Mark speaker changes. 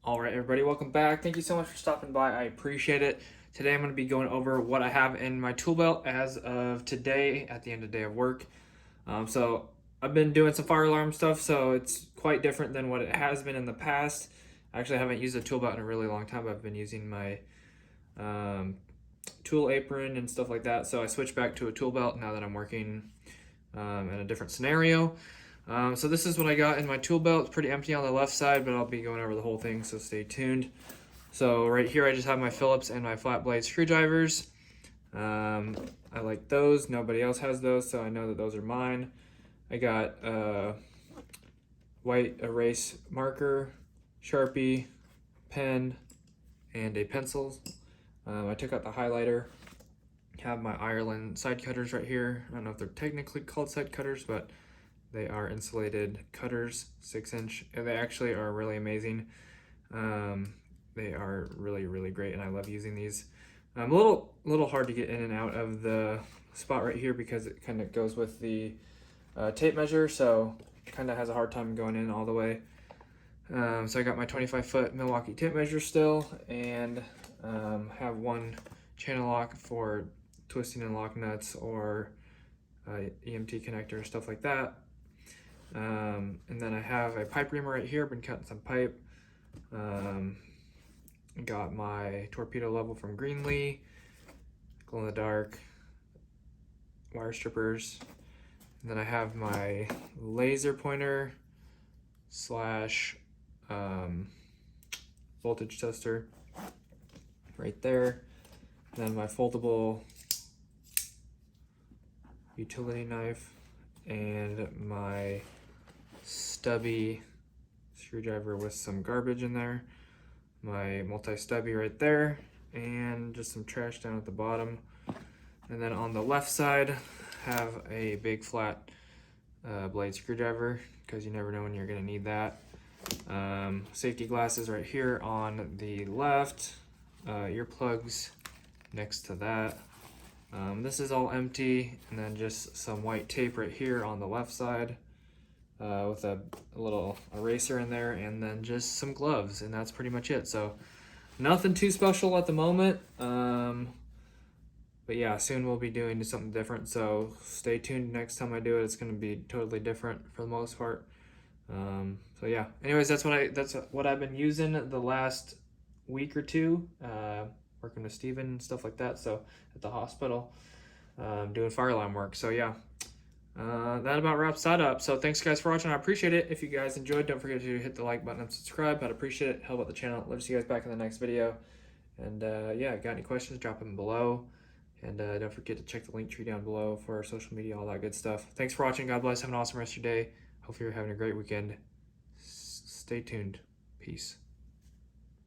Speaker 1: All right, everybody, welcome back. Thank you so much for stopping by. I appreciate it. Today I'm going to be going over what I have in my tool belt as of today at the end of the day of work. So I've been doing some fire alarm stuff, so it's quite different than what it has been in the past. Actually, I haven't used a tool belt in a really long time. I've been using my tool apron and stuff like that. So I switched back to a tool belt now that I'm working in a different scenario. So this is what I got in my tool belt. It's pretty empty on the left side, but I'll be going over the whole thing, so stay tuned. So right here I just have my Phillips and my flat blade screwdrivers. I like those. Nobody else has those, so I know that those are mine. I got a white erase marker, Sharpie, pen, and a pencil. I took out the highlighter. Have my Ireland side cutters right here. I don't know if they're technically called side cutters, but they are insulated cutters, 6-inch. And they actually are really amazing. They are really great, and I love using these. A little hard to get in and out of the spot right here because it kind of goes with the tape measure, so kind of has a hard time going in all the way. So I got my 25-foot Milwaukee tape measure still, and have one channel lock for twisting and lock nuts or EMT connector, stuff like that. And then I have a pipe reamer right here. Been cutting some pipe. Got my torpedo level from Greenlee, glow in the dark, wire strippers. And then I have my laser pointer slash voltage tester right there. Then my foldable utility knife and my stubby screwdriver with some garbage in there, my multi-stubby right there, and just some trash down at the bottom. And then on the left side have a big flat blade screwdriver because you never know when you're going to need that. Safety glasses right here on the left, earplugs next to that. This is all empty, and then just some white tape right here on the left side with a little eraser in there, and then just some gloves, and that's pretty much it. So nothing too special at the moment, but yeah, soon we'll be doing something different, so stay tuned. Next time I do it, it's going to be totally different for the most part. So yeah, anyways, that's what I've been using the last week or two, working with Steven and stuff like that, so at the hospital, doing fire alarm work. So yeah, that about wraps that up. So thanks guys for watching. I appreciate it. If you guys enjoyed, don't forget to hit the like button and subscribe. I'd appreciate it. Help out the channel. Love to see you guys back in the next video. And yeah, got any questions, drop them below. And don't forget to check the link tree down below for our social media, all that good stuff. Thanks for watching. God bless. Have an awesome rest of your day. Hopefully you're having a great weekend. Stay tuned. Peace.